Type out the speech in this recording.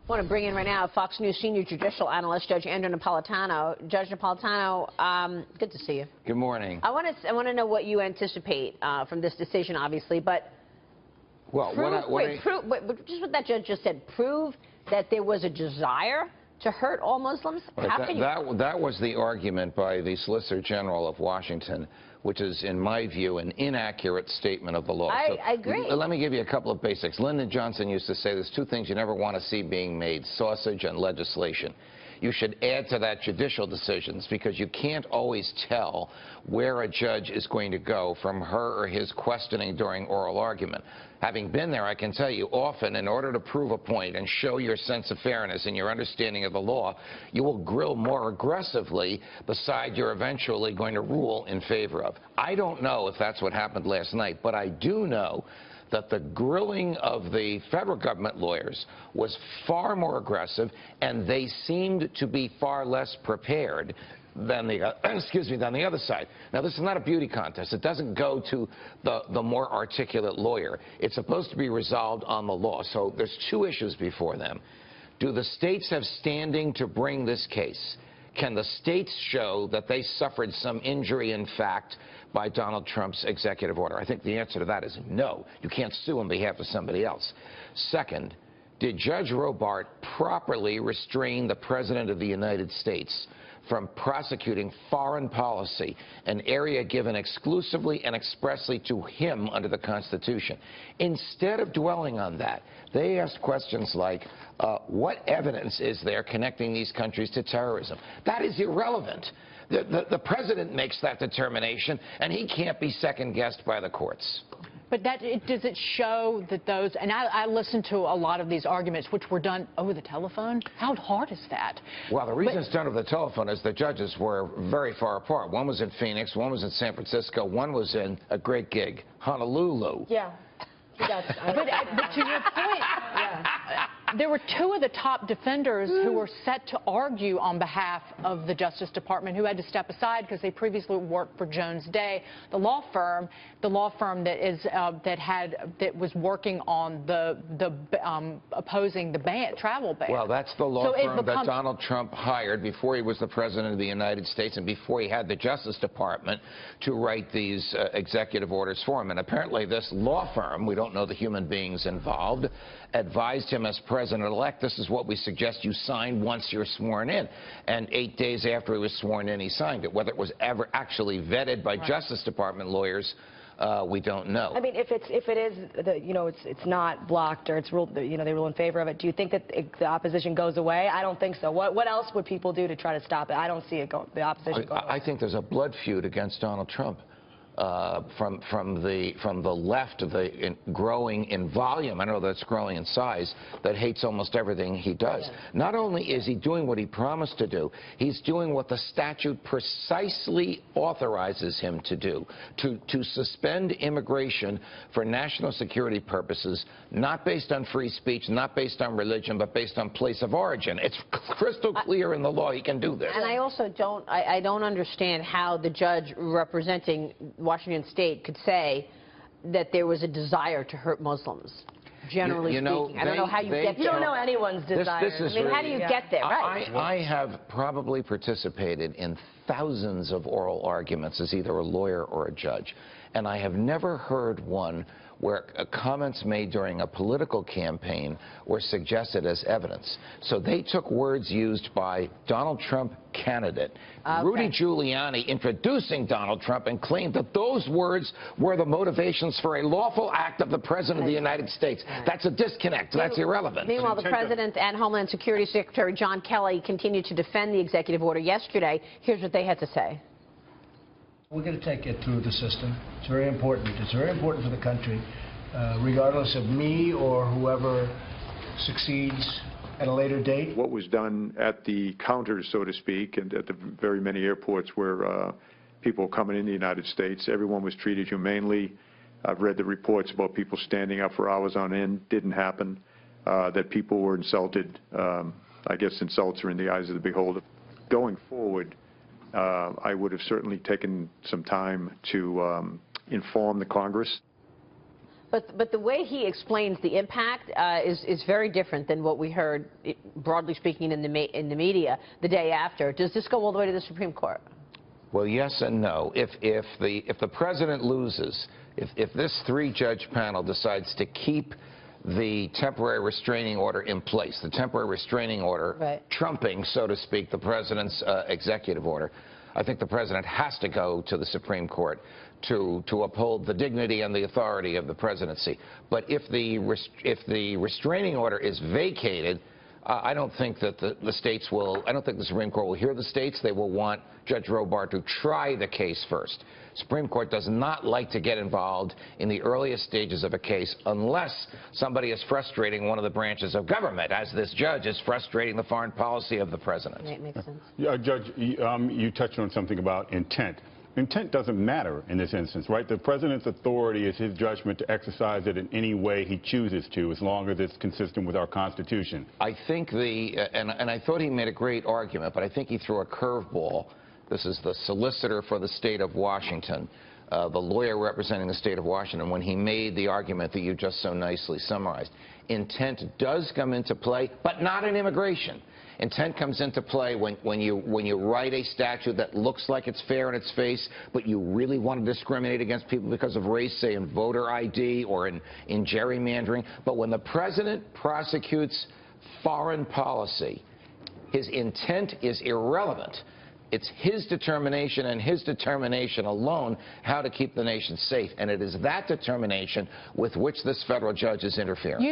I want to bring in right now Fox News senior judicial analyst Judge Andrew Napolitano. Judge Napolitano, good to see you. Good morning. I want to know what you anticipate from this decision, obviously, but well, just what that judge just said. Prove that there was a desire to hurt all Muslims. Right, that was the argument by the Solicitor General of Washington, which is, in my view, an inaccurate statement of the law. I agree. Let me give you a couple of basics. Lyndon Johnson used to say there's two things you never want to see being made: sausage and legislation. You should add to that judicial decisions, because you can't always tell where a judge is going to go from her or his questioning during oral argument. Having been there, I can tell you, often, in order to prove a point and show your sense of fairness and your understanding of the law, you will grill more aggressively the side you're eventually going to rule in favor of. I don't know if that's what happened last night, but I do know that the grilling of the federal government lawyers was far more aggressive, and they seemed to be far less prepared than the than the other side. Now, this is not a beauty contest. It doesn't go to the more articulate lawyer. It's supposed to be resolved on the law. So there's two issues before them. Do the states have standing to bring this case? Can the states show that they suffered some injury in fact by Donald Trump's executive order? I think the answer to that is no. You can't sue on behalf of somebody else. Second, did Judge Robart properly restrain the President of the United States from prosecuting foreign policy, an area given exclusively and expressly to him under the Constitution? Instead of dwelling on that, they asked questions like, what evidence is there connecting these countries to terrorism? That is irrelevant. The President makes that determination, and he can't be second-guessed by the courts. But does it show that those, and I listened to a lot of these arguments which were done over the telephone. How hard is that? Well, the reason it's done over the telephone is the judges were very far apart. One was in Phoenix, one was in San Francisco, one was in a great gig, Honolulu. Yeah. But to your point, there were two of the top defenders who were set to argue on behalf of the Justice Department, who had to step aside because they previously worked for Jones Day, the law firm that was working on the opposing the travel ban. Well, that's the law firm that Donald Trump hired before he was the President of the United States and before he had the Justice Department to write these executive orders for him. And apparently this law firm, we don't know the human beings involved, advised him as President-elect, this is what we suggest you sign once you're sworn in. And 8 days after he was sworn in, he signed it. Whether it was ever actually vetted by Justice Department lawyers, we don't know. I mean, if it is, it's not blocked or it's ruled, they rule in favor of it. Do you think that the opposition goes away? I don't think so. What else would people do to try to stop it? I don't see it the opposition going away. I think there's a blood feud against Donald Trump. From the left, growing in volume, I know that's growing in size, that hates almost everything he does. Yeah. Not only is he doing what he promised to do, he's doing what the statute precisely authorizes him to do, to suspend immigration for national security purposes, not based on free speech, not based on religion, but based on place of origin. It's crystal clear in the law he can do this. And I also don't understand how the judge representing Washington State could say that there was a desire to hurt Muslims, generally speaking. I don't know how you get there. You don't know anyone's desire. I mean, how do you get there? Right. I have probably participated in thousands of oral arguments as either a lawyer or a judge, and I have never heard one where comments made during a political campaign were suggested as evidence. So they took words used by Donald Trump candidate, Rudy Giuliani, introducing Donald Trump, and claimed that those words were the motivations for a lawful act of the President of the United States. That's a disconnect. That's irrelevant. Meanwhile, the President and Homeland Security Secretary John Kelly continued to defend the executive order yesterday. Here's what they had to say. We're going to take it through the system. It's very important. It's very important for the country, regardless of me or whoever succeeds at a later date. What was done at the counters, so to speak, and at the very many airports where people coming in the United States, everyone was treated humanely. I've read the reports about people standing up for hours on end. Didn't happen. That people were insulted. I guess insults are in the eyes of the beholder. Going forward, I would have certainly taken some time to inform the Congress. But the way he explains the impact is very different than what we heard, broadly speaking, in the media the day after. Does this go all the way to the Supreme Court? Well, yes and no. If the president loses, if this three-judge panel decides to keep the temporary restraining order in place, the temporary restraining order trumping, so to speak, the president's executive order, I think the president has to go to the Supreme Court to uphold the dignity and the authority of the presidency. But if the restraining order is vacated, I don't think that the states will, I don't think the Supreme Court will hear the states. They will want Judge Robart to try the case first. Supreme Court does not like to get involved in the earliest stages of a case unless somebody is frustrating one of the branches of government, as this judge is frustrating the foreign policy of the president. That makes sense. Judge, you touched on something about intent. Intent doesn't matter in this instance, right? The president's authority is his judgment to exercise it in any way he chooses to, as long as it's consistent with our Constitution. I think and I thought he made a great argument, but I think he threw a curveball. This is the solicitor for the state of Washington, the lawyer representing the state of Washington, when he made the argument that you just so nicely summarized. Intent does come into play, but not in immigration. Intent comes into play when you write a statute that looks like it's fair in its face, but you really want to discriminate against people because of race, say in voter ID or in gerrymandering. But when the president prosecutes foreign policy, his intent is irrelevant. It's his determination and his determination alone how to keep the nation safe. And it is that determination with which this federal judge is interfering.